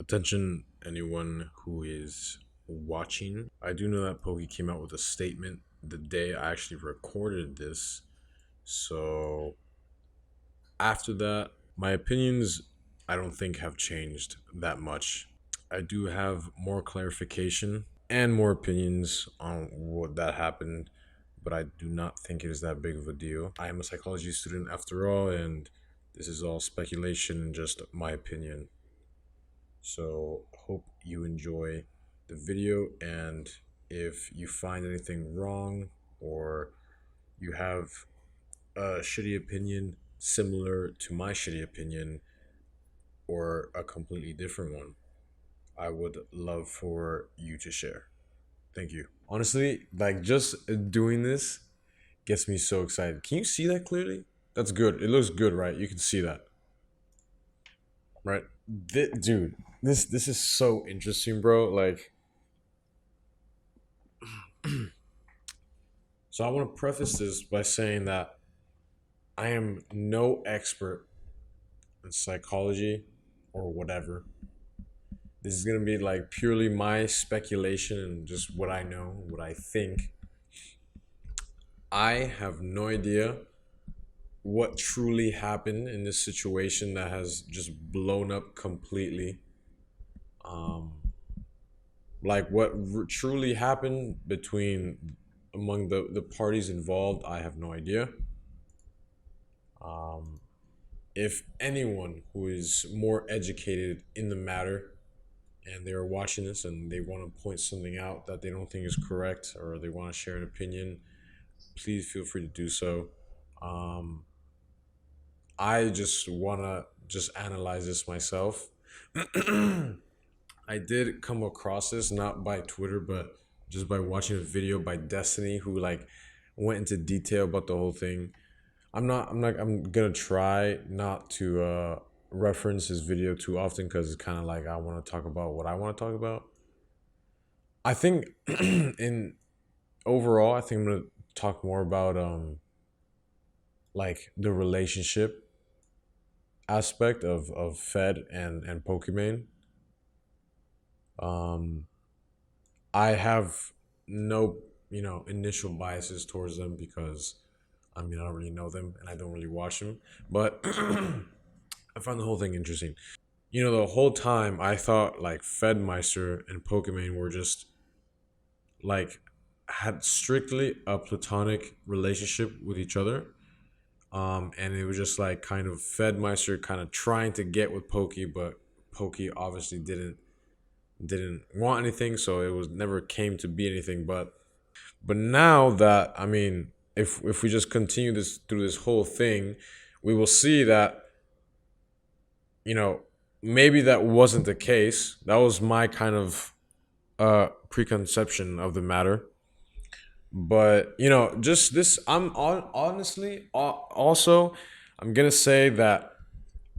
Attention, anyone who is watching. I do know that Pokey came out with a statement the day I actually recorded this. So after that, my opinions I don't think have changed that much. I do have more clarification and more opinions on what that happened, but I do not think it is that big of a deal. I am a psychology student after all, and this is all speculation and just my opinion. So, hope you enjoy the video, and if you find anything wrong or you have a shitty opinion similar to my shitty opinion or a completely different one, I would love for you to share. Thank you. Honestly, like just doing this gets me so excited. Can you see that clearly? That's good. It looks good, right? You can see that, right? Dude, this is so interesting, bro. Like, so I want to preface this by saying that I am no expert in psychology or whatever. This is gonna be like purely my speculation and just what I know, what I think. I have no idea what truly happened in this situation that has just blown up completely. Um, like what truly happened between among the parties involved, I have no idea. Um, if anyone who is more educated in the matter and they're watching this and they want to point something out that they don't think is correct or they want to share an opinion, please feel free to do so. Um, I just want to just analyze this myself. I did come across this not by Twitter, but just by watching a video by Destiny, who like went into detail about the whole thing. I'm gonna try not to reference his video too often because it's kind of like I want to talk about what I want to talk about. I think in overall, I think I'm gonna talk more about like the relationship aspect of Fed and Pokimane. Um, I have no initial biases towards them because I mean I don't really know them and I don't really watch them, but I found the whole thing interesting. The whole time I thought like Fedmyster and Pokimane were just like had strictly a platonic relationship with each other. And it was just like kind of Fedmeister kind of trying to get with Pokey, but Pokey obviously didn't want anything, so it was never came to be anything. But now that I mean, if we just continue this through this whole thing, we will see that you know maybe that wasn't the case. That was my kind of preconception of the matter. But just this, honestly also I'm gonna say that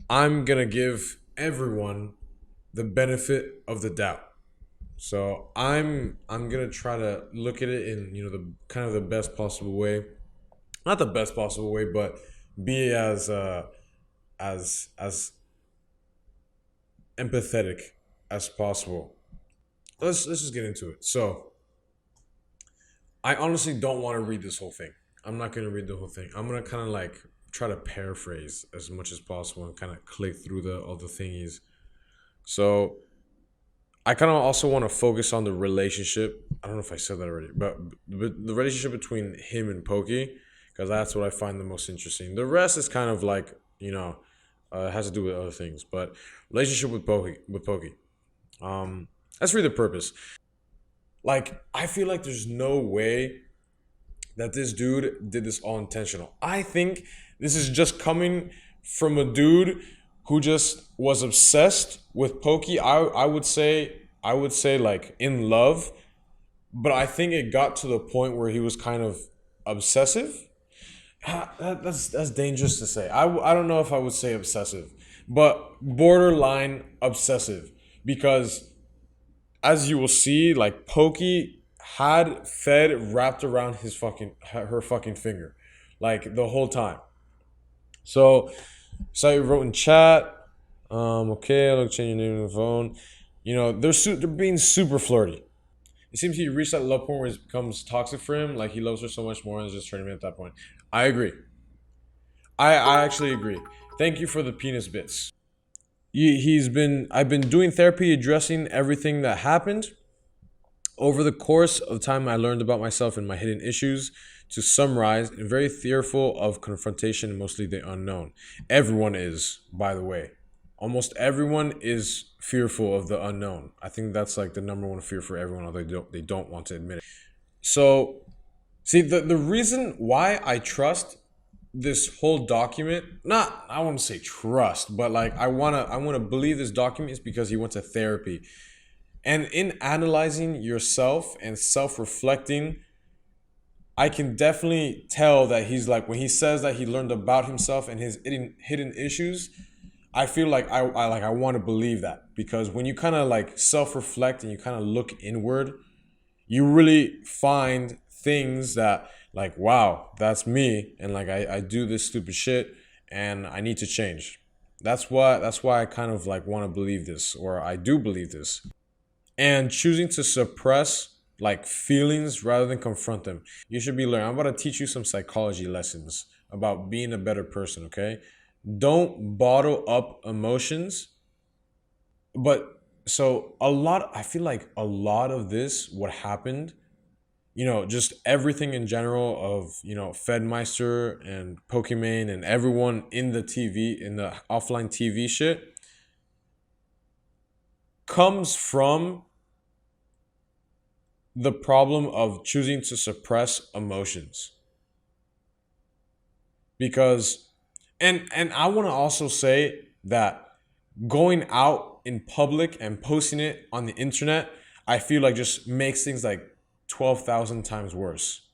I'm gonna give everyone the benefit of the doubt. So I'm gonna try to look at it in the kind of the best possible way, not the best possible way, but be as empathetic as possible. Let's just get into it. So I honestly don't want to read this whole thing. I'm not gonna read the whole thing. I'm gonna kind of like try to paraphrase as much as possible and kind of click through the all the thingies. So I kind of also want to focus on the relationship. I don't know if I said that already, but the relationship between him and Pokey, because that's what I find the most interesting. The rest is kind of like has to do with other things, but relationship with Pokey. That's really the purpose. Like I feel like there's no way that this dude did this all intentional. I think this is just coming from a dude who just was obsessed with Pokey. I would say like in love, but I think it got to the point where he was kind of obsessive. That's dangerous to say. I don't know if I would say obsessive, but borderline obsessive because as you will see, like Pokey had Fed wrapped around her fucking finger, like the whole time. So, so I wrote in chat. Okay, look, change your name on the phone. You know, they're being super flirty. It seems he reached that love point where it becomes toxic for him. Like he loves her so much more and is just turning me at that point. I agree. I actually agree. Thank you for the penis bits. I've been doing therapy addressing everything that happened. Over the course of time, I learned about myself and my hidden issues. To summarize, I'm very fearful of confrontation and mostly the unknown. Everyone is, by the way. Almost everyone is fearful of the unknown. I think that's like the number one fear for everyone, although they don't want to admit it. So, see, the reason why I trust this whole document, not I want to say trust, but like I wanna believe this document is because he went to therapy. And in analyzing yourself and self-reflecting, I can definitely tell that he's like when he says that he learned about himself and his hidden issues, I feel like I want to believe that because when you kind of like self-reflect and you kind of look inward, you really find things that like wow, that's me and like I do this stupid shit and I need to change. That's why I kind of like want to believe this or I do believe this. And choosing to suppress like feelings rather than confront them. You should be learning. I'm about to teach you some psychology lessons about being a better person, okay? Don't bottle up emotions. But so I feel like a lot of this, what happened, just everything in general of, Fedmyster and Pokimane and everyone in the TV, in the offline TV shit, comes from the problem of choosing to suppress emotions because and I want to also say that going out in public and posting it on the internet I feel like just makes things like 12,000 times worse,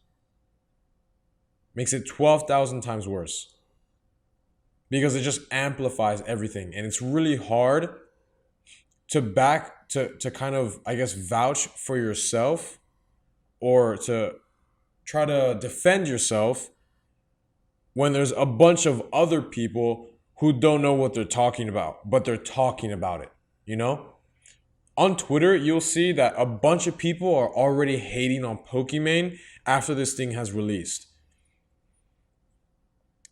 makes it 12,000 times worse because it just amplifies everything and it's really hard to kind of I guess vouch for yourself or to try to defend yourself when there's a bunch of other people who don't know what they're talking about, but they're talking about it, you know? On Twitter, you'll see that a bunch of people are already hating on Pokimane after this thing has released.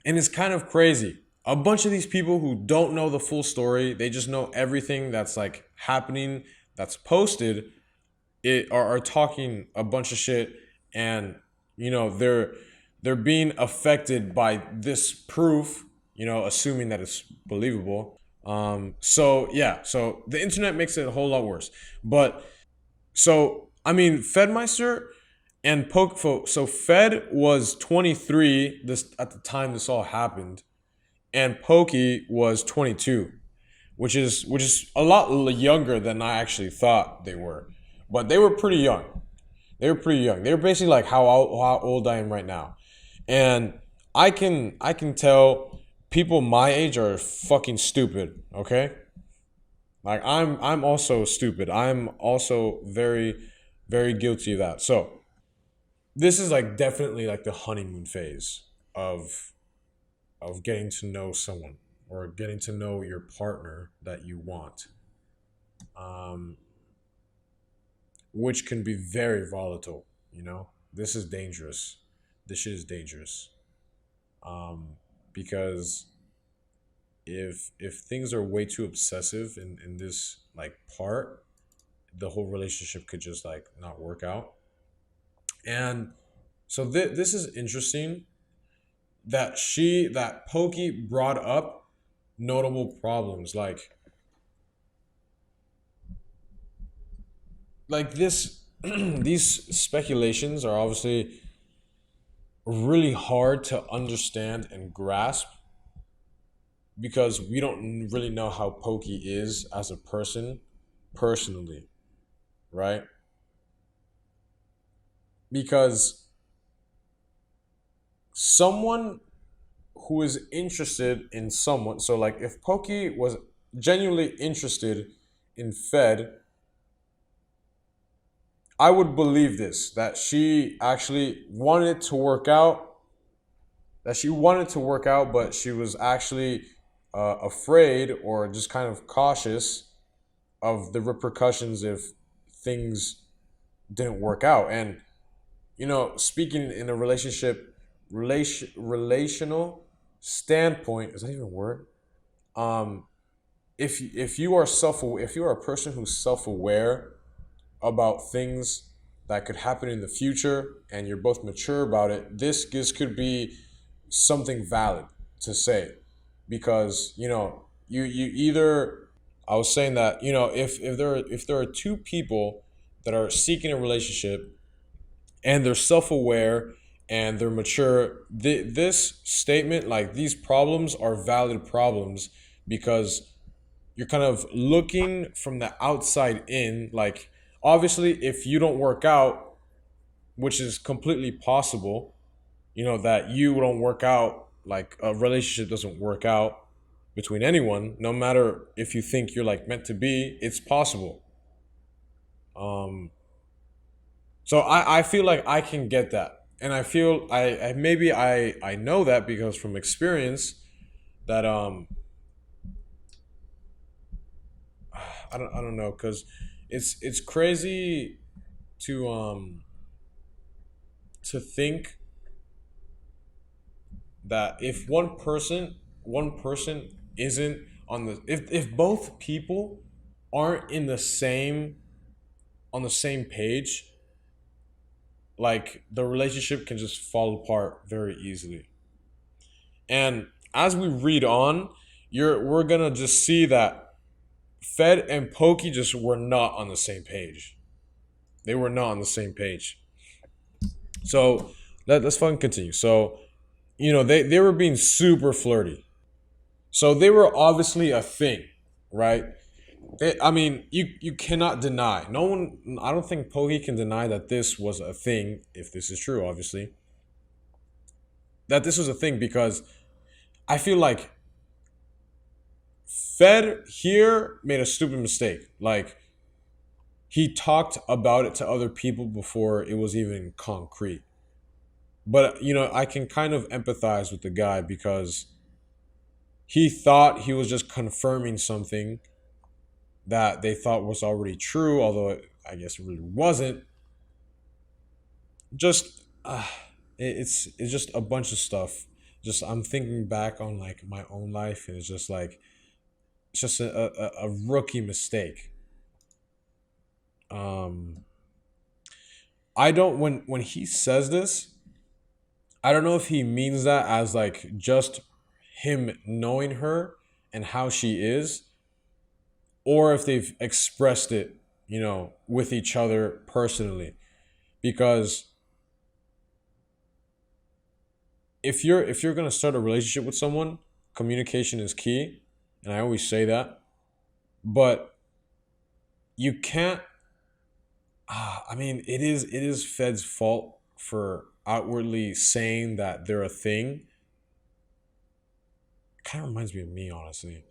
And it's kind of crazy. A bunch of these people who don't know the full story, they just know everything that's like happening, that's posted, are talking a bunch of shit and they're being affected by this proof, assuming that it's believable. So yeah, so the internet makes it a whole lot worse. But so I mean, Fedmyster and so Fed was 23 this at the time this all happened, and Pokey was 22, which is a lot younger than I actually thought they were. But they were pretty young. They were pretty young. They were basically like how old I am right now. And I can tell people my age are fucking stupid, okay? Like I'm also stupid. I'm also very very guilty of that. So, this is like definitely like the honeymoon phase of getting to know someone or getting to know your partner that you want. Um which can be very volatile, This is dangerous. This shit is dangerous. Because if things are way too obsessive in this like part, the whole relationship could just like not work out. And so this is interesting that Pokey brought up notable problems like this these speculations are obviously really hard to understand and grasp because we don't really know how Pokey is as a person personally, right? Because someone who is interested in someone, so like if Pokey was genuinely interested in Fed, I would believe this that she actually wanted it to work out, but she was actually afraid or just kind of cautious of the repercussions if things didn't work out. And speaking in a relational standpoint, is that even a word? Um, if you are if you are a person who's self aware about things that could happen in the future and you're both mature about it, this could be something valid to say, because you either, I was saying that if there are two people that are seeking a relationship and they're self-aware and they're mature, this statement, like, these problems are valid problems, because you're kind of looking from the outside in. Like, obviously, if you don't work out, which is completely possible, that you don't work out, like a relationship doesn't work out between anyone, no matter if you think you're like meant to be, it's possible. Um, so I feel like I can get that. And I feel I maybe I know that because from experience that I don't know, because it's crazy to to think that if one person isn't on the if both people aren't in the same on the same page, like, the relationship can just fall apart very easily. And as we read on, we're gonna just see that Fed and Pokey just were not on the same page. They were not on the same page. So let's fucking continue. So they were being super flirty. So they were obviously a thing, right? I mean, you cannot deny. No one, I don't think Pokey can deny that this was a thing, if this is true, obviously. That this was a thing, because I feel like Fed here made a stupid mistake. Like, he talked about it to other people before it was even concrete. But, I can kind of empathize with the guy, because he thought he was just confirming something that they thought was already true, although I guess it really wasn't. Just it's just a bunch of stuff. Just, I'm thinking back on, like, my own life, and it's just like, it's just a rookie mistake. Um, I don't when he says this, I don't know if he means that as, like, just him knowing her and how she is, or if they've expressed it, with each other personally. Because if you're gonna start a relationship with someone, communication is key, and I always say that. But you can't. I mean, it is Fed's fault for outwardly saying that they're a thing. Kind of reminds me of me, honestly.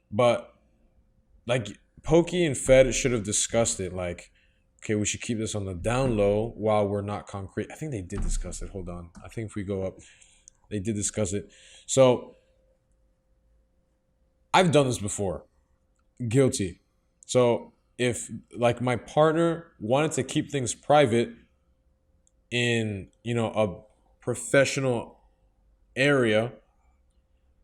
But, like, Pokey and Fed should have discussed it. Like, okay, we should keep this on the down low while we're not concrete. I think they did discuss it. Hold on. I think if we go up, they did discuss it. So I've done this before. Guilty. So if, like, my partner wanted to keep things private in, a professional area,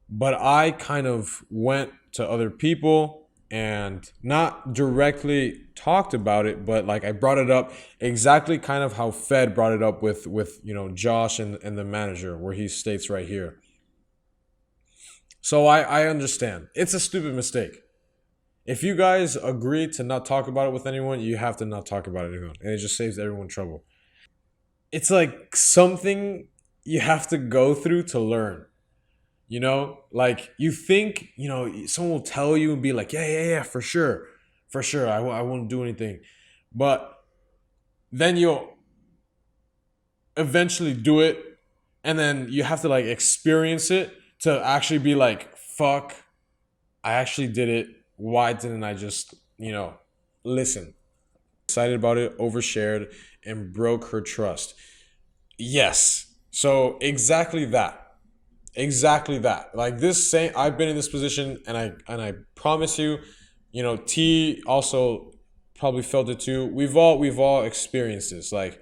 but I kind of went to other people and not directly talked about it, but, like, I brought it up exactly kind of how Fed brought it up with Josh and the manager, where he states right here. So I understand. It's a stupid mistake. If you guys agree to not talk about it with anyone, you have to not talk about it with anyone. And it just saves everyone trouble. It's like something you have to go through to learn. Like, you think, someone will tell you and be like, yeah, yeah, yeah, for sure. For sure. I won't do anything. But then you'll eventually do it. And then you have to, like, experience it to actually be like, fuck, I actually did it. Why didn't I just, listen? Excited about it, overshared, and broke her trust. Yes. So exactly that. exactly that. Like this same, I've been in this position, and I promise you, T also probably felt it too. We've all experienced this. Like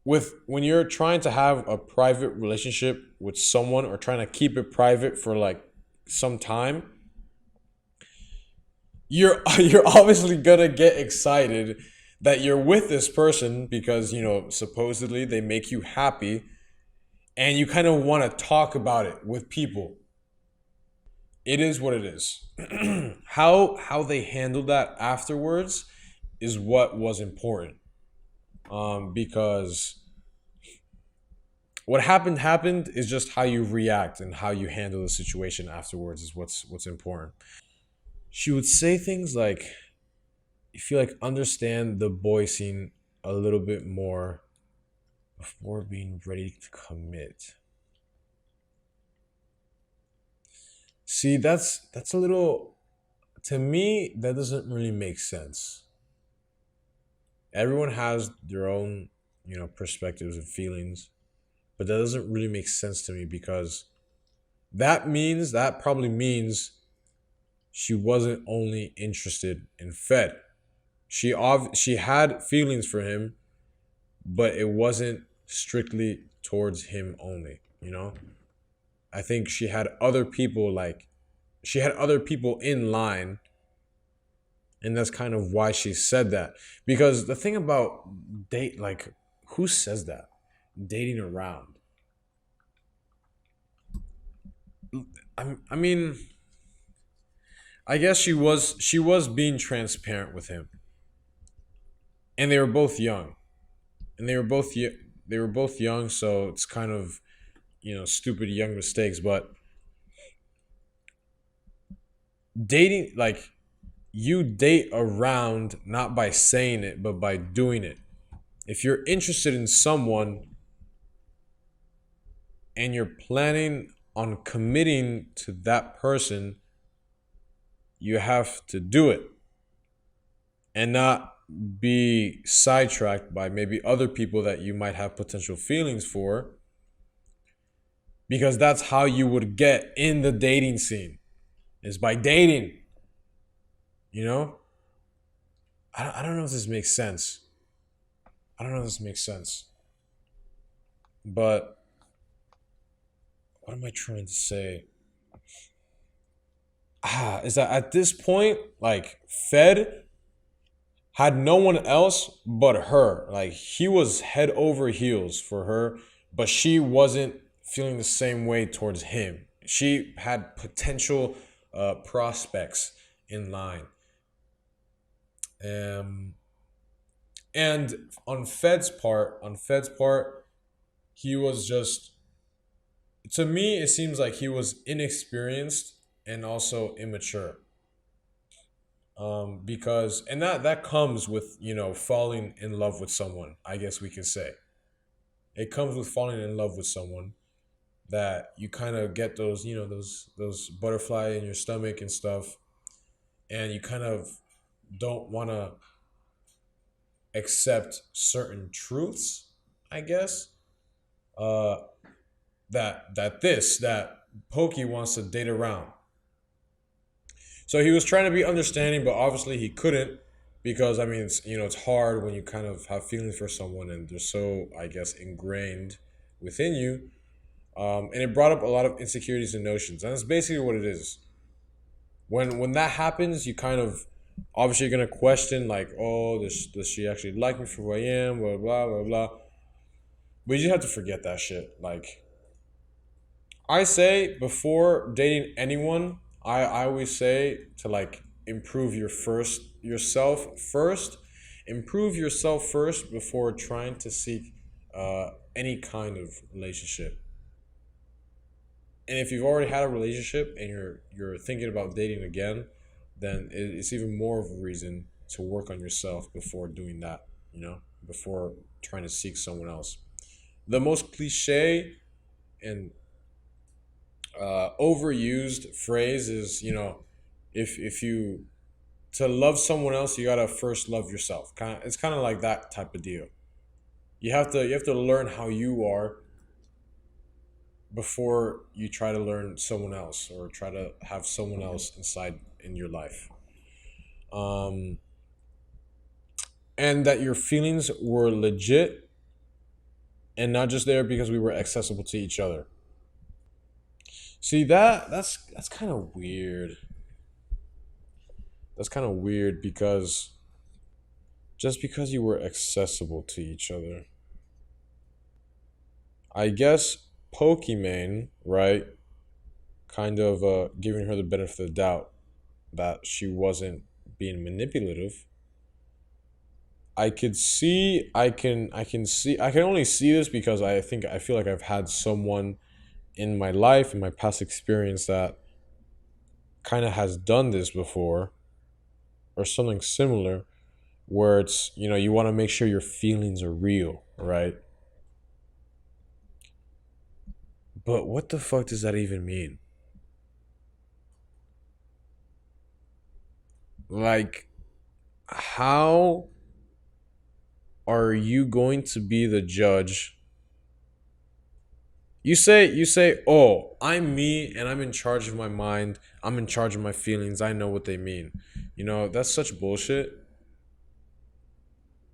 with when you're trying to have a private relationship with someone or trying to keep it private for like some time, you're obviously gonna get excited that you're with this person because supposedly they make you happy, and you kind of want to talk about it with people. It is what it is. How they handled that afterwards is what was important. Because what happened is just how you react and how you handle the situation afterwards is what's important. She would say things like, if you like understand the boy scene a little bit more before being ready to commit. See, that's a little, to me, that doesn't really make sense. Everyone has their own, perspectives and feelings, but that doesn't really make sense to me because that probably means she wasn't only interested in Fed. She had feelings for him, but it wasn't strictly towards him only, I think she had other people in line, and that's kind of why she said that. Because the thing about who says that? Dating around. I mean, I guess she was being transparent with him, and they were both young, and they were both young, so it's kind of stupid young mistakes. But dating, like, you date around not by saying it but by doing it. If you're interested in someone and you're planning on committing to that person, you have to do it and not be sidetracked by maybe other people that you might have potential feelings for, because that's how you would get in the dating scene, is by dating. You know? I don't know if this makes sense. I don't know if this makes sense. But what am I trying to say? Is that at this point, like, Fed had no one else but her. Like, he was head over heels for her, but she wasn't feeling the same way towards him. She had potential prospects in line. Um, and on Fed's part, he was just, to me, it seems like he was inexperienced and also immature. Because, and that comes with, falling in love with someone, I guess we could say. It comes with falling in love with someone, that you kind of get those, those butterfly in your stomach and stuff, and you kind of don't want to accept certain truths, I guess. Uh, that Pokey wants to date around. So he was trying to be understanding, but obviously he couldn't, because I mean, it's hard when you kind of have feelings for someone and they're so, I guess, ingrained within you. And it brought up a lot of insecurities and notions, and that's basically what it is. When that happens, you kind of, obviously you're gonna question, like, oh, does she actually like me for who I am? Blah blah blah blah. But you just have to forget that shit. Like, I say, before dating anyone, I always say to, like, improve yourself first before trying to seek any kind of relationship. And if you've already had a relationship and you're thinking about dating again, then it's even more of a reason to work on yourself before doing that, before trying to seek someone else. The most cliche and overused phrase is, if you, to love someone else, you gotta first love yourself. It's kind of like that type of deal. You have to learn how you are before you try to learn someone else or try to have someone else inside in your life. Um, and that your feelings were legit and not just there because we were accessible to each other. See that's kind of weird. That's kind of weird because just because you were accessible to each other. I guess Pokimane, right? Kind of giving her the benefit of the doubt that she wasn't being manipulative. I can only see this because I feel like I've had someone in my life in my past experience that kind of has done this before or something similar where it's, you want to make sure your feelings are real, right? But what the fuck does that even mean? Like, how are you going to be the judge? You say, "Oh, I'm me and I'm in charge of my mind. I'm in charge of my feelings. I know what they mean." That's such bullshit.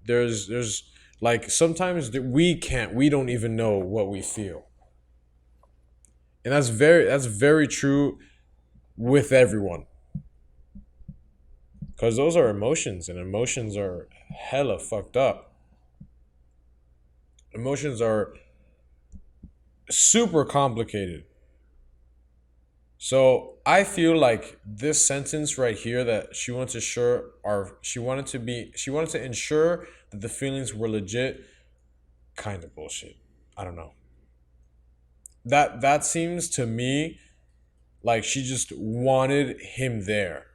There's like sometimes we don't even know what we feel. And that's very true with everyone. Cuz those are emotions and emotions are hella fucked up. Emotions are super complicated. So I feel like this sentence right here that she wanted to ensure that the feelings were legit, kind of bullshit. I don't know. That seems to me like she just wanted him there.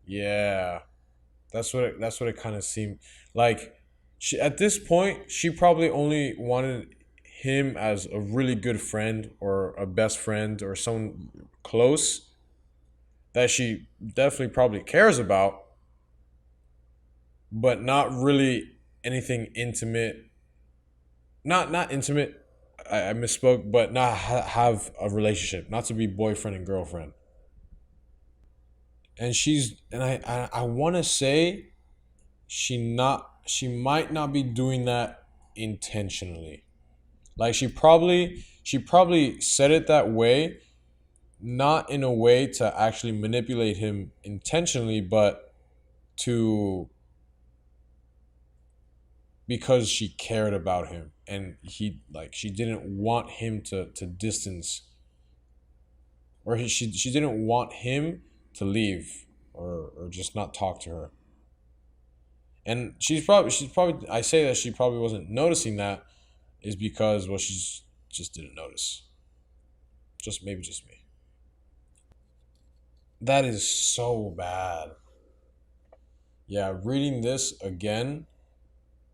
Yeah, that's what it kind of seemed like. She at this point she probably only wanted him as a really good friend or a best friend or someone close that she definitely probably cares about, but not really anything intimate. Not intimate. I misspoke, but not have a relationship, not to be boyfriend and girlfriend. And I want to say she might not be doing that intentionally. Like she probably said it that way, not in a way to actually manipulate him intentionally, but to because she cared about him and she didn't want him to distance or she didn't want him to leave or just not talk to her. And she's probably I say that she probably wasn't noticing that is because well she's just didn't notice. Just me. That is so bad. Yeah, reading this again,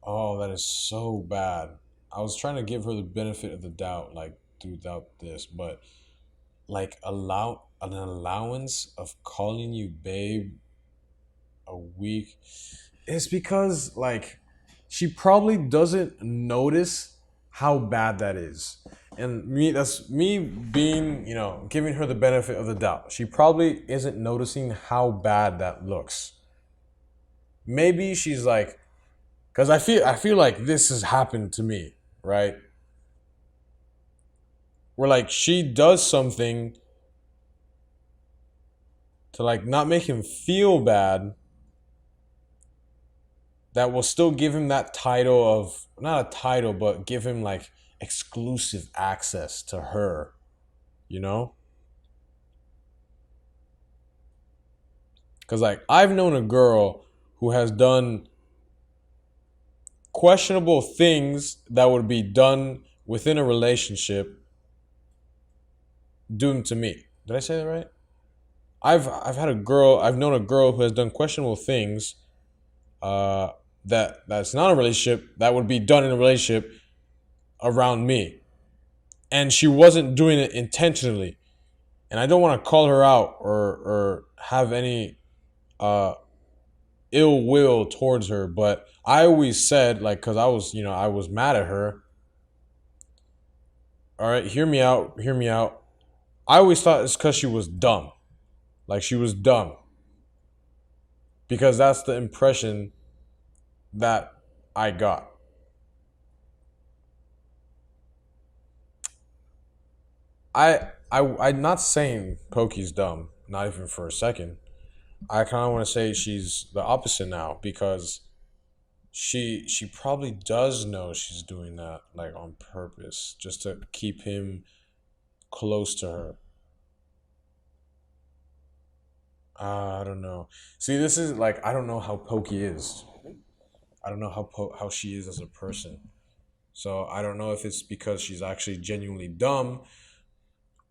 oh, that is so bad. I was trying to give her the benefit of the doubt, like throughout this, but like allow an allowance of calling you babe a week. It's because like she probably doesn't notice how bad that is. And that's me being, giving her the benefit of the doubt. She probably isn't noticing how bad that looks. Maybe she's like, because I feel like this has happened to me, right? Where like she does something to like not make him feel bad that will still give him that title of not a title, but give him like exclusive access to her, you know? Because like I've known a girl who has done questionable things that would be done within a relationship, do them to me. Did I say that right? I've known a girl who has done questionable things uh, that's not a relationship that would be done in a relationship around me, and she wasn't doing it intentionally. And I don't want to call her out or have any uh, ill will towards her, but I always said like because I was mad at her. All right, hear me out. Hear me out. I always thought it's because she was dumb. Like she was dumb. Because that's the impression that I got. I'm not saying Poki's dumb, not even for a second. I kind of want to say she's the opposite now because she probably does know she's doing that like on purpose just to keep him close to her. I don't know. See, this is like I don't know how Pokey is. I don't know how she is as a person. So I don't know if it's because she's actually genuinely dumb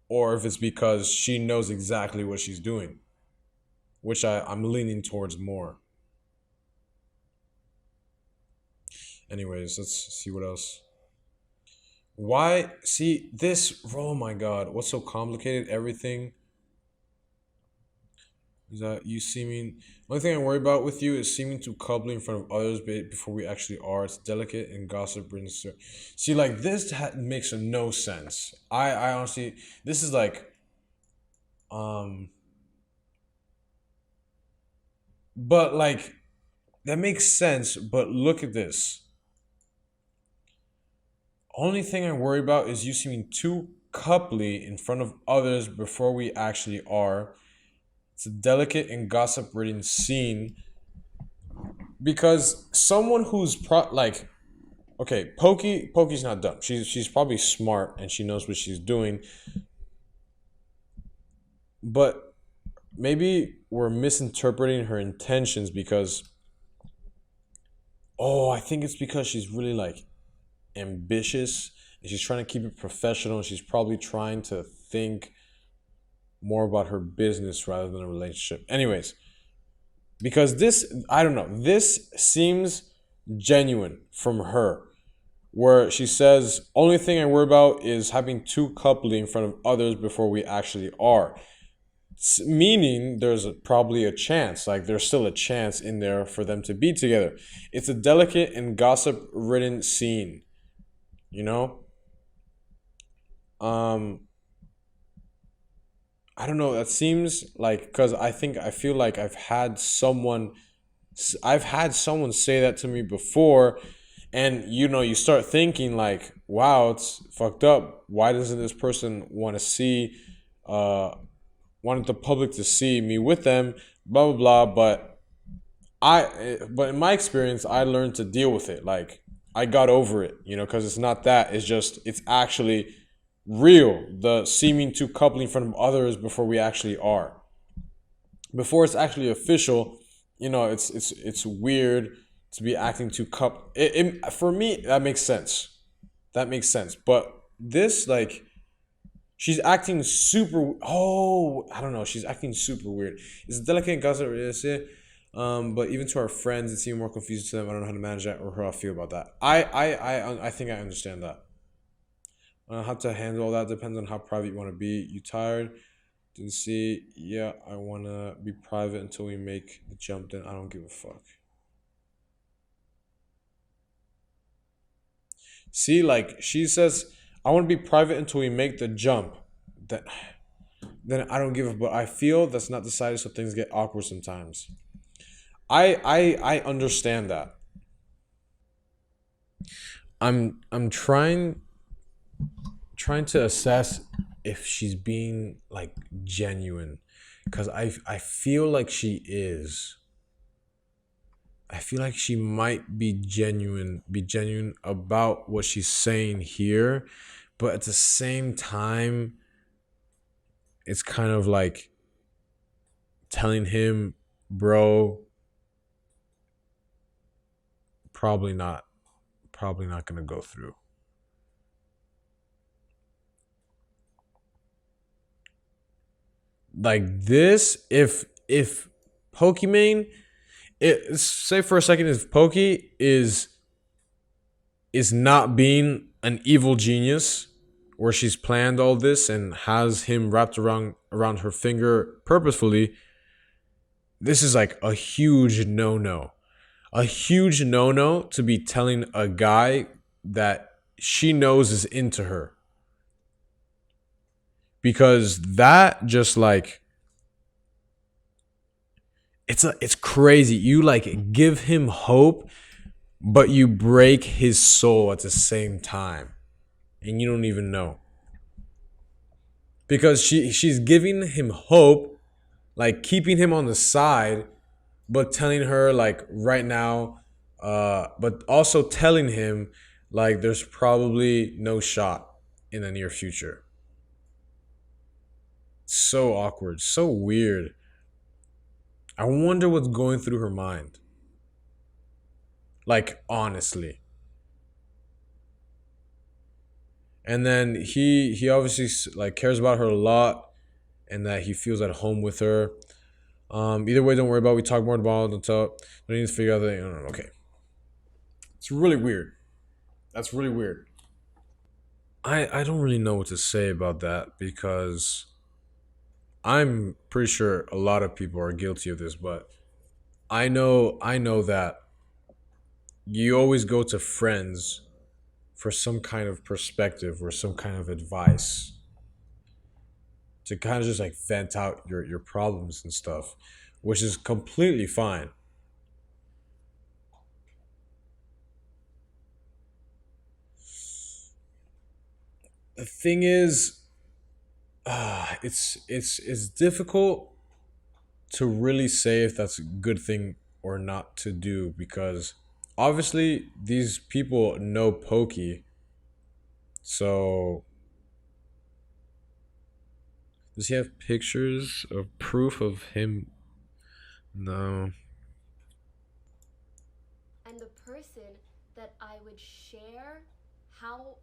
or if it's because she knows exactly what she's doing, which I'm leaning towards more. Anyways, let's see what else. Why? See, this. Oh my god, what's so complicated? Everything is that you seeming. One thing I worry about with you is seeming to couple in front of others before we actually are. It's delicate and gossip brings. See, like this makes no sense. I honestly, this is like, um, but like that makes sense. But look at this. Only thing I worry about is you seeming too coupley in front of others before we actually are. It's a delicate and gossip ridden scene because someone who's like okay, Pokey's not dumb. She's probably smart and she knows what she's doing, but maybe we're misinterpreting her intentions because I think it's because she's really like ambitious and she's trying to keep it professional and she's probably trying to think more about her business rather than a relationship. Anyways, because this, I don't know, this seems genuine from her, where she says, only thing I worry about is having two coupley in front of others before we actually are. Meaning there's probably a chance, like there's still a chance in there for them to be together. It's a delicate and gossip ridden scene, you know? Um, I don't know. That seems like because I feel like I've had someone say that to me before, and you start thinking like, wow, it's fucked up. Why doesn't this person want to see, wanted the public to see me with them? Blah blah blah. But in my experience, I learned to deal with it. Like I got over it, because it's not that. It's actually real. The seeming to couple in front of others before we actually are. Before it's actually official, it's weird to be acting too for me, that makes sense. That makes sense. But this, like, she's acting super. Oh, I don't know. She's acting super weird. It's delicate and gossip. But even to our friends, it seemed more confusing to them. I don't know how to manage that or how I feel about that. I think I understand that. How to handle that depends on how private you want to be. You tired? Didn't see. Yeah, I want to be private until we make the jump. Then I don't give a fuck. See, like she says, I want to be private until we make the jump. That then I don't give a. But I feel that's not decided, so things get awkward sometimes. I understand that. I'm trying to assess if she's being like genuine, because I feel like she is. I feel like she might be genuine about what she's saying here, but at the same time, it's kind of like telling him, bro, probably not, gonna go through. Like this, if Pokimane, say for a second, if Pokey is not being an evil genius, where she's planned all this and has him wrapped around her finger purposefully, this is like a huge no. A huge no to be telling a guy that she knows is into her. because that just like it's crazy. You like give him hope, but you break his soul at the same time, and you don't even know because she's giving him hope, like keeping him on the side, but telling her like right now, but also telling him like there's probably no shot in the near future. So awkward, so weird. I wonder what's going through her mind. Like honestly. And then he obviously like cares about her a lot, and that he feels at home with her. Either way, don't worry about it. We talk more about it until we need to figure out that. Okay, it's really weird. That's really weird. I don't really know what to say about that because I'm pretty sure a lot of people are guilty of this, but I know that you always go to friends for some kind of perspective or some kind of advice to kind of just like vent out your problems and stuff, which is completely fine. The thing is, it's difficult to really say if that's a good thing or not to do because obviously these people know Pokey. So does he have pictures of proof of him? No. And the person that I would share how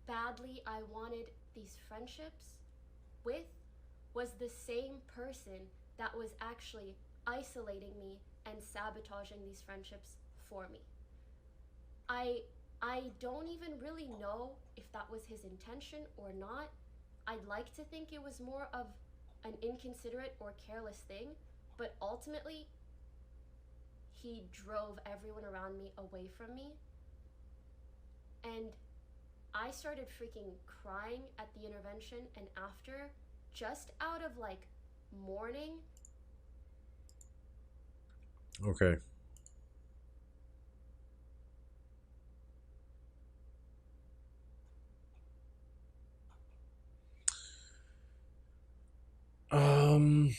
badly I wanted these friendships with was the same person that was actually isolating me and sabotaging these friendships for me. I I don't even really know if that was his intention or not. I'd like to think it was more of an inconsiderate or careless thing, but ultimately he drove everyone around me away from me. And I started freaking crying at the intervention and after, just out of like mourning. Okay. Um.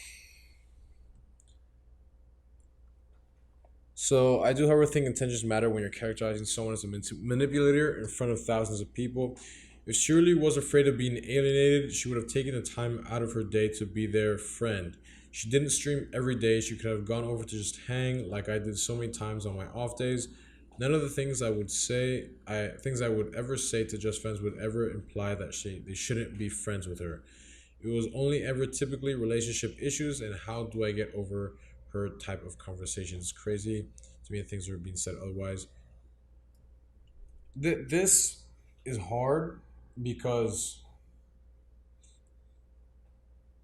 So I do, however, think intentions matter when you're characterizing someone as a manipulator in front of thousands of people. If she really was afraid of being alienated, she would have taken the time out of her day to be their friend. She didn't stream every day. She could have gone over to just hang like I did so many times on my off days. None of the things I would ever say to just friends would ever imply that they shouldn't be friends with her. It was only ever typically relationship issues and how do I get over her type of conversation. It's crazy to me that things are being said otherwise. This is hard because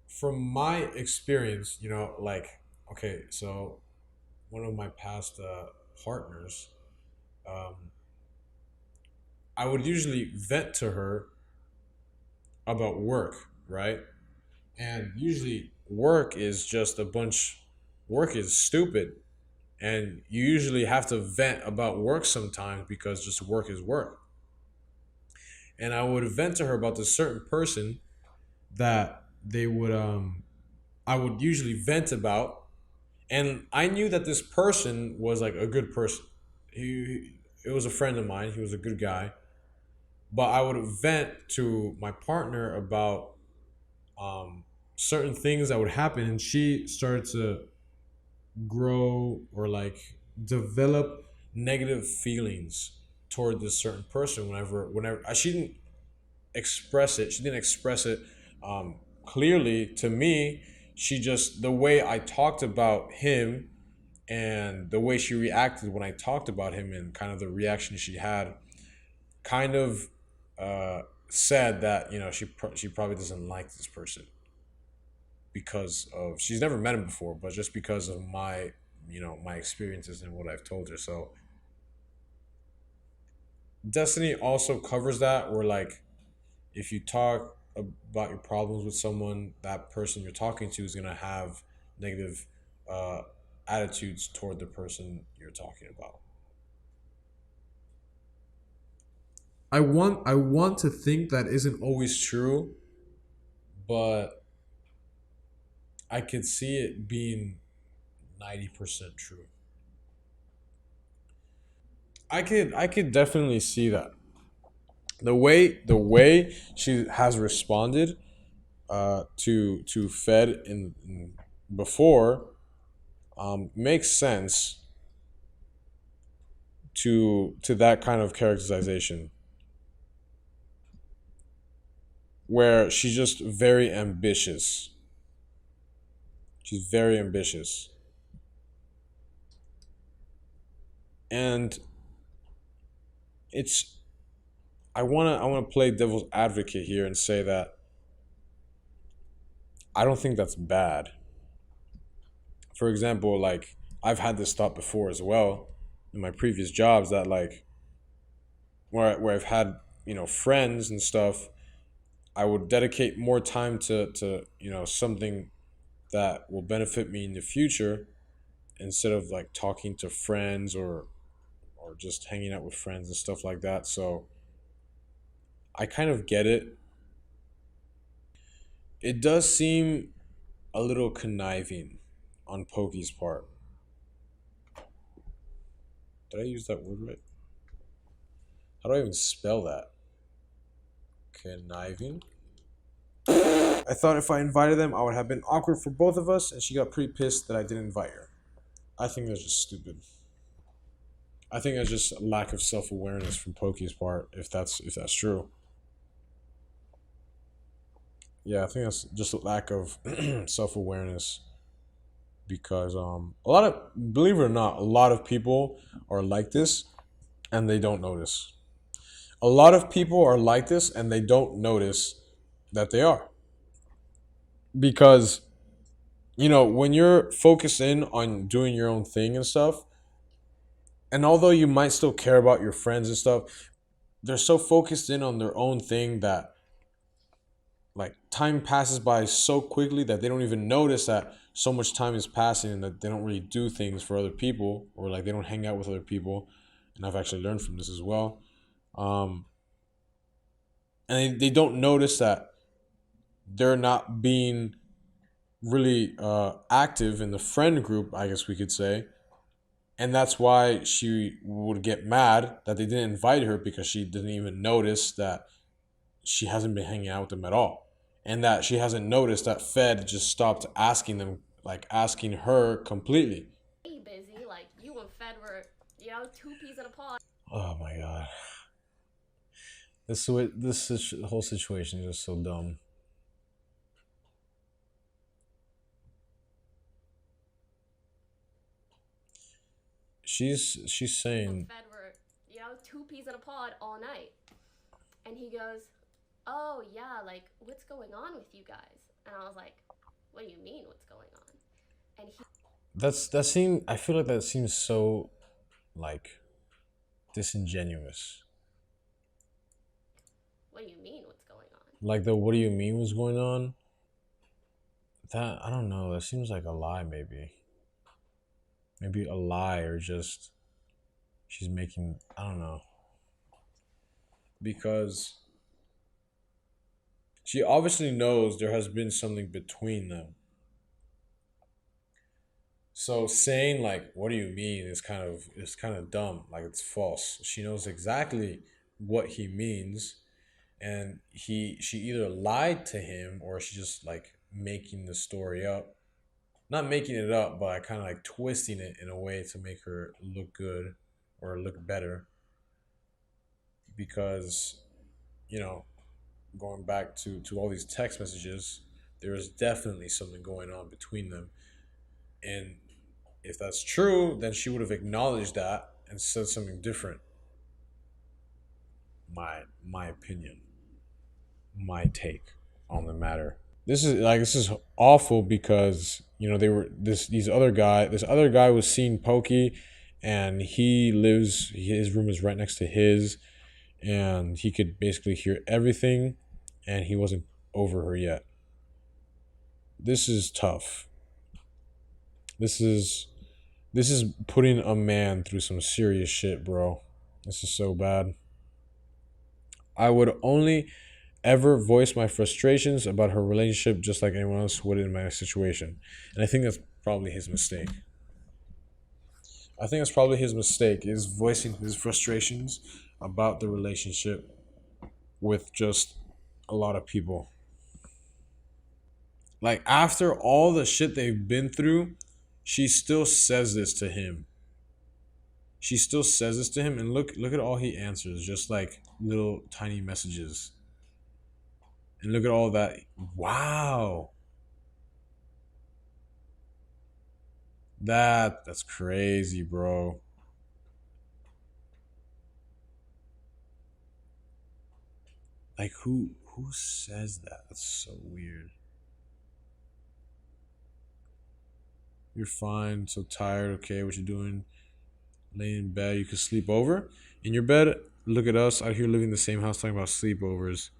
from my experience, like, okay, so one of my past partners, um, I would usually vent to her about work, right? And usually work is stupid. And you usually have to vent about work sometimes because just work is work. And I would vent to her about this certain person that I would usually vent about, and I knew that this person was like a good person. He it was a friend of mine. He was a good guy, but I would vent to my partner about certain things that would happen, and she started to grow or like develop negative feelings toward this certain person whenever she didn't express it clearly to me. She just, the way I talked about him and the way she reacted when I talked about him and kind of the reaction she had kind of said that she probably doesn't like this person because of she's never met him before, but just because of my experiences and what I've told her. So Destiny also covers that where like if you talk about your problems with someone, that person you're talking to is gonna have negative uh, attitudes toward the person you're talking about. I want to think that isn't always true, but I could see it being 90% true. I could definitely see that. The way she has responded to Fed in before makes sense to that kind of characterization where she's just very ambitious. She's very ambitious. And it's I want to play devil's advocate here and say that I don't think that's bad. For example, like I've had this thought before as well in my previous jobs that like where I've had, friends and stuff, I would dedicate more time to something that will benefit me in the future instead of like talking to friends or just hanging out with friends and stuff like that. So I kind of get it. It does seem a little conniving on Pokey's part. Did I use that word right? How do I even spell that? Conniving? I thought if I invited them, I would have been awkward for both of us, and she got pretty pissed that I didn't invite her. I think that's just stupid. I think that's just a lack of self awareness from Pokey's part, if that's true. Yeah, I think that's just a lack of self awareness because a lot of believe it or not, a lot of people are like this and they don't notice. A lot of people are like this and they don't notice that they are because when you're focused in on doing your own thing and stuff, and although you might still care about your friends and stuff, they're so focused in on their own thing that like time passes by so quickly that they don't even notice that so much time is passing and that they don't really do things for other people or like they don't hang out with other people. And I've actually learned from this as well. um, and they don't notice that they're not being really active in the friend group, I guess we could say. And that's why she would get mad that they didn't invite her because she didn't even notice that she hasn't been hanging out with them at all. And that she hasn't noticed that Fed just stopped asking them, like asking her completely. Busy, like you and Fed were, two peas in a pod. Oh my god. This whole situation is just so dumb. She's saying Fed were, two peas in a pod all night. And he goes, "Oh yeah, like what's going on with you guys?" And I was like, "What do you mean what's going on?" And he that seem I feel like that seems so like disingenuous. "What do you mean what's going on?" Like the what do you mean was going on? That I don't know. That seems like a lie, maybe. Maybe a lie or just she's making I don't know. Because she obviously knows there has been something between them. So saying like what do you mean is kind of dumb, like it's false. She knows exactly what he means and she either lied to him or she just like making the story up. Not making it up, but kind of like twisting it in a way to make her look good or look better because you know going back to all these text messages, there is definitely something going on between them. And if that's true, then she would have acknowledged that and said something different. My opinion, my take on the matter. This is awful because they were this other guy was seeing Pokey, and his room is right next to his, and he could basically hear everything, and he wasn't over her yet. This is tough. This is this is putting a man through some serious shit, bro. This is so bad. I would only ever voice my frustrations about her relationship just like anyone else would in my situation. And I think that's probably his mistake. I think that's probably his mistake is voicing his frustrations about the relationship with just a lot of people. Like after all the shit they've been through, she still says this to him. She still says this to him and look at all he answers, just like little tiny messages. And look at all that. Wow. That's crazy, bro. Like who says that? That's so weird. You're fine, so tired, okay, what you doing? Laying in bed, you could sleep over. In your bed, look at us out here living in the same house talking about sleepovers.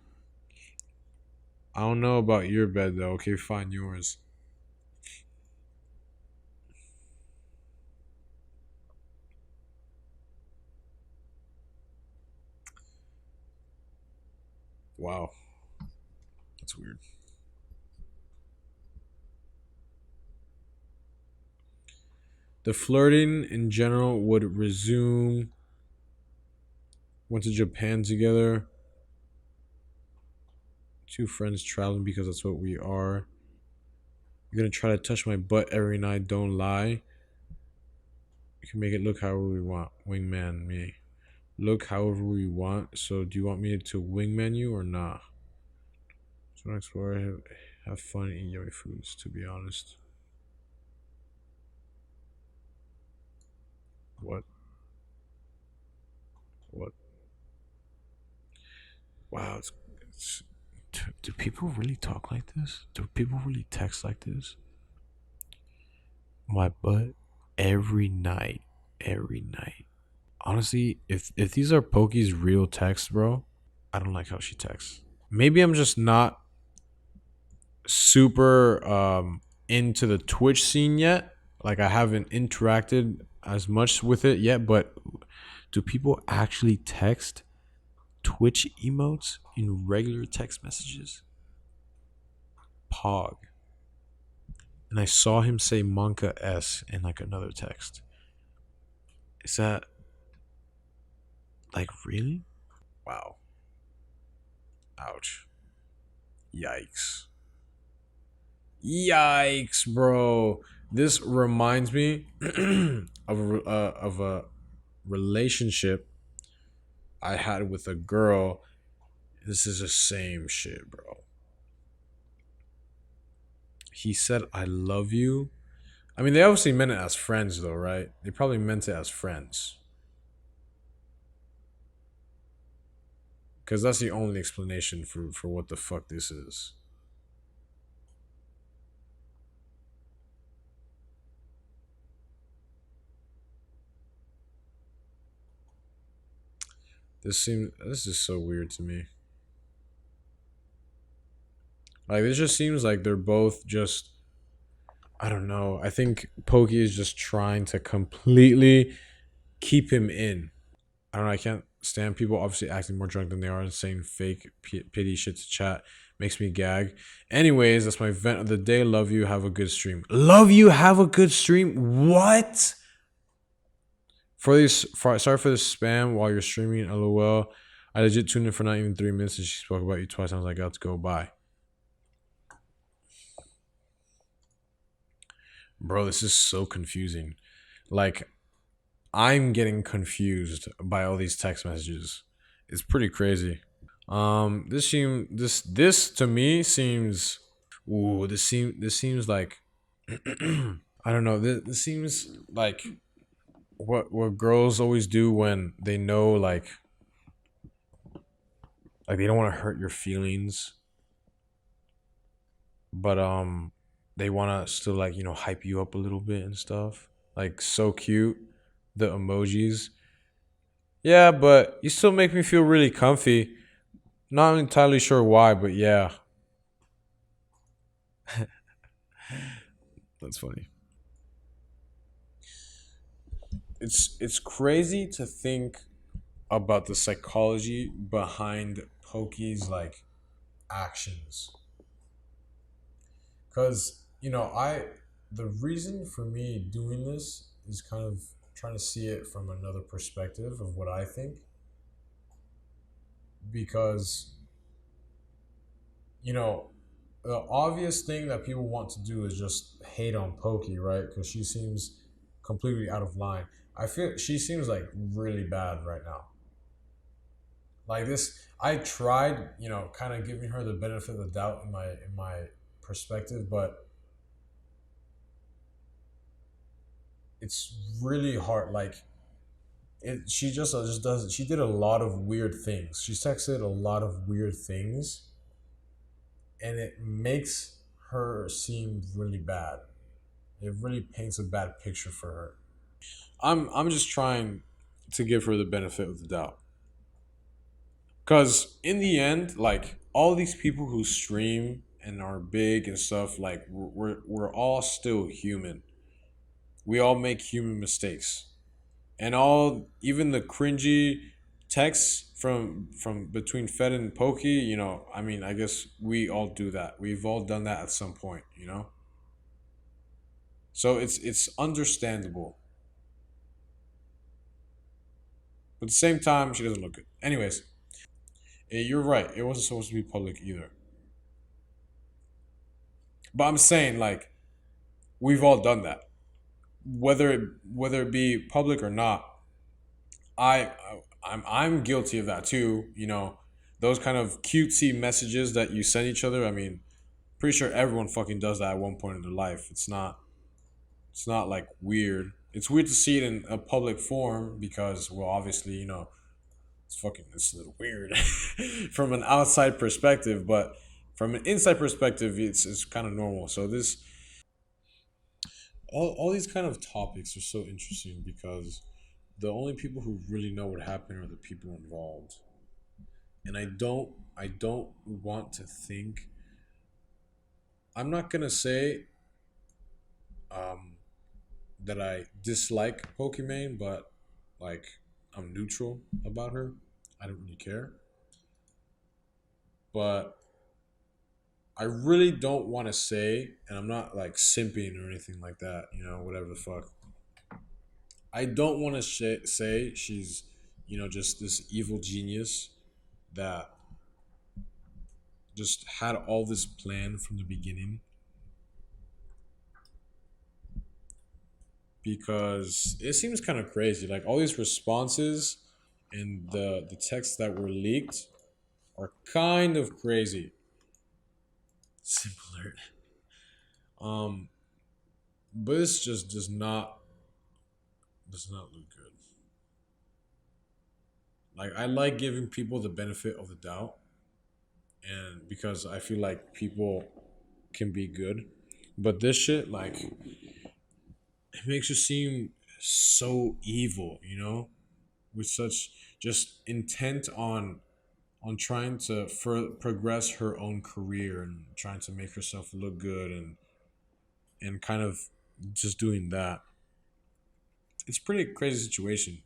I don't know about your bed though, okay, fine yours. Wow. That's weird. The flirting in general would resume. Went to Japan together. Two friends traveling because that's what we are. You're gonna try to touch my butt every night, don't lie. You can make it look however we want. Wingman me. Look however we want. So do you want me to wingman you or not? Nah? So explore, have fun, eat yummy foods, to be honest. What? What? Wow, it's do people really talk like this? Do people really text like this? My butt every night. Every night. Honestly, if these are Poki's real texts, bro, I don't like how she texts. Maybe I'm just not super into the Twitch scene yet. Like I haven't interacted as much with it yet, but do people actually text Twitch emotes in regular text messages? Pog. And I saw him say Monka S in like another text. Is that like really? Wow. Ouch. Yikes. Yikes, bro. This reminds me of a relationship I had with a girl. This is the same shit, bro. He said, I love you. I mean, they obviously meant it as friends, though, right? They probably meant it as friends. Because that's the only explanation for what the fuck this is. This is so weird to me. Like this just seems like they're both just I don't know. I think Pokey is just trying to completely keep him in. I don't know. I can't stand people obviously acting more drunk than they are and saying fake pity shit to chat. Makes me gag. Anyways, that's my vent of the day. Love you. Have a good stream. Love you. Have a good stream. What? Sorry for the spam while you're streaming. LOL. I legit tuned in for not even 3 minutes and she spoke about you twice. I was like, got to go. Bye. Bro, this is so confusing. Like, I'm getting confused by all these text messages. It's pretty crazy. This to me seems. Ooh, this seems like. I don't know. This seems like what girls always do when they know like they don't want to hurt your feelings, but they want to still like hype you up a little bit and stuff. Like so cute, the emojis. Yeah, but you still make me feel really comfy. Not entirely sure why, but yeah. That's funny. It's crazy to think about the psychology behind Pokey's like actions. Cause I the reason for me doing this is kind of trying to see it from another perspective of what I think. Because you know the obvious thing that people want to do is just hate on Pokey, right? Because she seems completely out of line. I feel she seems like really bad right now. Like this, I tried, kind of giving her the benefit of the doubt in my perspective, but it's really hard. Like she just does. She did a lot of weird things. She texted a lot of weird things, and it makes her seem really bad. It really paints a bad picture for her. I'm just trying to give her the benefit of the doubt. Cause in the end, like all these people who stream and are big and stuff, like we're all still human. We all make human mistakes, and all even the cringy texts from between Fed and Pokey. I mean, I guess we all do that. We've all done that at some point. So it's understandable. But at the same time, she doesn't look good. Anyways, you're right. It wasn't supposed to be public either. But I'm saying like we've all done that, whether it be public or not. I I'm guilty of that too. Those kind of cutesy messages that you send each other. I mean, pretty sure everyone fucking does that at one point in their life. It's not like weird. It's weird to see it in a public forum because, well, obviously, it's a little weird from an outside perspective, but from an inside perspective, it's kind of normal. So all these kind of topics are so interesting because the only people who really know what happened are the people involved. And I don't want to think. I'm not gonna say um that I dislike Pokimane, but like I'm neutral about her. I don't really care. But I really don't want to say, and I'm not like simping or anything like that, whatever the fuck. I don't want to say she's, just this evil genius that just had all this plan from the beginning because it seems kind of crazy. Like all these responses and the texts that were leaked are kind of crazy. Simple alert. Um, but this just does not look good. Like I like giving people the benefit of the doubt, and because I feel like people can be good, but this shit like it makes you seem so evil, with such just intent on trying to progress her own career and trying to make herself look good and kind of just doing that. It's a pretty crazy situation.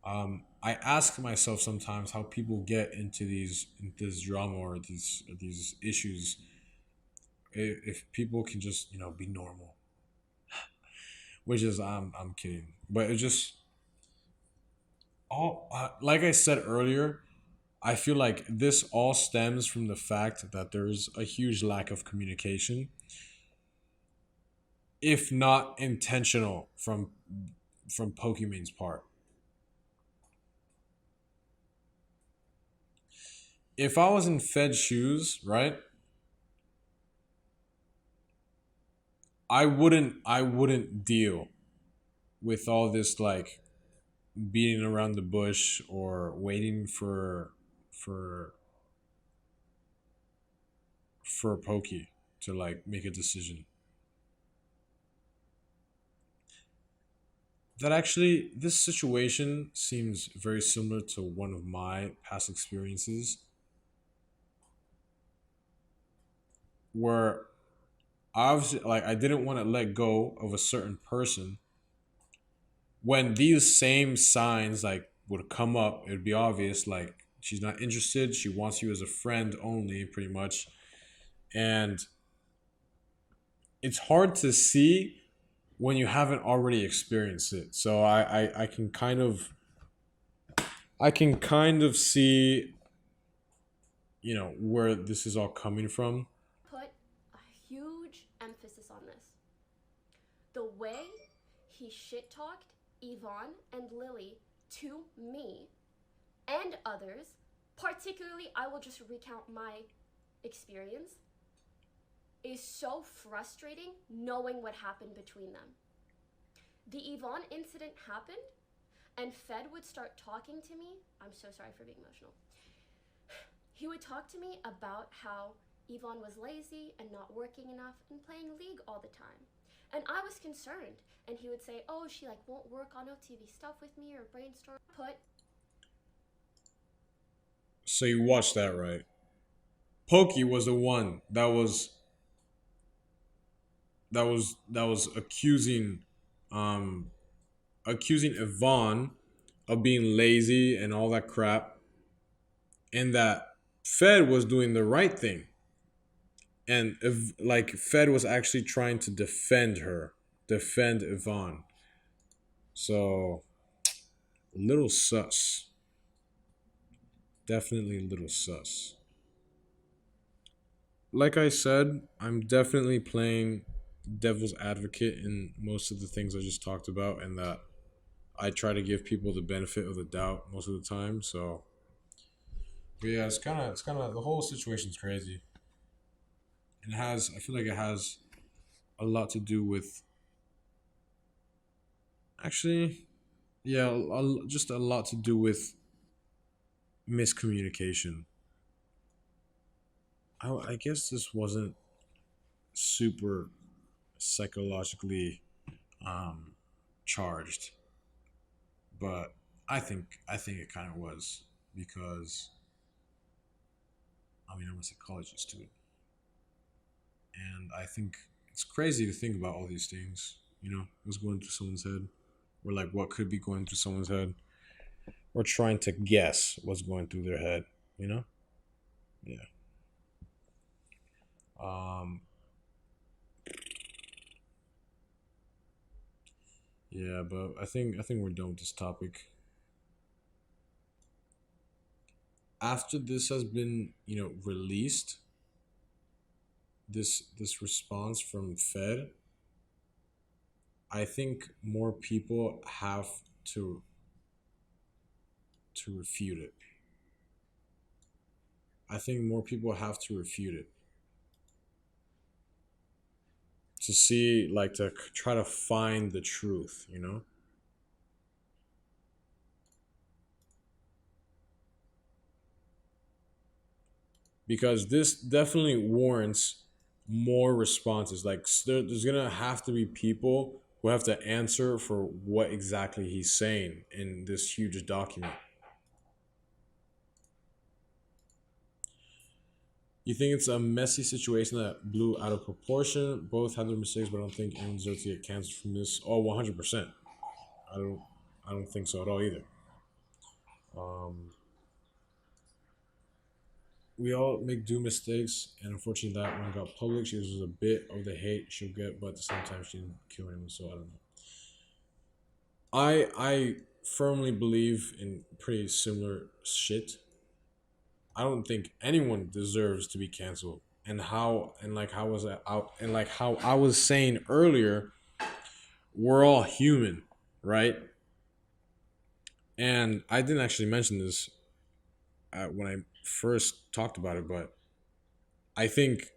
I ask myself sometimes how people get into this drama or these issues if people can just be normal, which is I'm kidding, but it just all like I said earlier. I feel like this all stems from the fact that there's a huge lack of communication, if not intentional, from Pokemon's part. If I was in Fed's shoes, right, I wouldn't deal with all this like beating around the bush or waiting for for Pokey to like make a decision. That actually this situation seems very similar to one of my past experiences where Obviously, like I didn't want to let go of a certain person when these same signs like would come up. It would be obvious like she's not interested. She wants you as a friend only, pretty much, and it's hard to see when you haven't already experienced it. So I can kind of see, where this is all coming from. Put a huge emphasis on this. The way he shit talked Yvonne and Lily to me and others, particularly, I will just recount my experience, is so frustrating knowing what happened between them. The Yvonne incident happened, and Fed would start talking to me. I'm so sorry for being emotional. He would talk to me about how Yvonne was lazy and not working enough and playing League all the time. And I was concerned. And he would say, oh, she like won't work on OTV stuff with me or brainstorm. Put So you watched that, right? Pokey was the one that was um accusing Yvonne of being lazy and all that crap, and that Fed was doing the right thing, and if like Fed was actually trying to defend Yvonne. So little sus, definitely a little sus. Like I said, I'm definitely playing devil's advocate in most of the things I just talked about, and that I try to give people the benefit of the doubt most of the time. So, but yeah, it's kind of the whole situation's crazy. I feel like it has a lot to do with, actually, yeah, just a lot to do with miscommunication. I guess this wasn't super psychologically um, charged, but I think it kind of was, because I mean I'm a psychology student, and I think it's crazy to think about all these things. What's going through someone's head, or like what could be going through someone's head, or trying to guess what's going through their head. You know? Yeah. Um. Yeah, but I think we're done with this topic. After this has been released, this response from Fed, I think more people have to refute it. I think more people have to refute it to see, like, to try to find the truth. Because this definitely warrants more responses. Like, there's gonna have to be people who have to answer for what exactly he's saying in this huge document. You think it's a messy situation that blew out of proportion? Both had their mistakes, but I don't think anyone deserves to get canceled from this. Oh, 100%. I don't. I don't think so at all either. Um, we all make do mistakes, and unfortunately, that one got public. She was a bit of the hate she'll get, but at the same time, she didn't kill anyone. So I don't know. I firmly believe in pretty similar shit. I don't think anyone deserves to be canceled. And was out and like how I was saying earlier, we're all human, right? And I didn't actually mention this when I first talked about it, but I think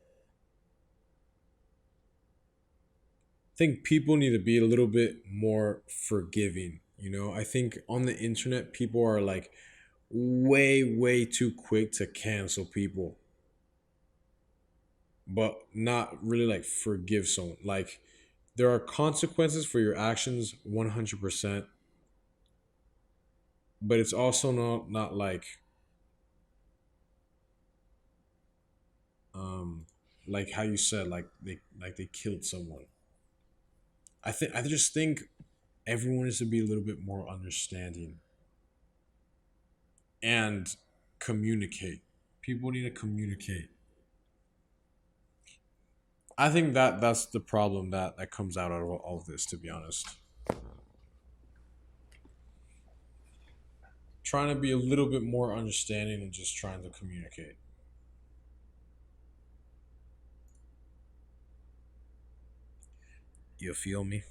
people need to be a little bit more forgiving. I think on the internet people are like way too quick to cancel people, but not really like forgive someone. Like, there are consequences for your actions 100%, but it's also not like um like how you said, like they killed someone. I just think everyone needs to be a little bit more understanding and communicate. People need to communicate. I think that's the problem that comes out of all of this, to be honest. Trying to be a little bit more understanding and just trying to communicate. You feel me?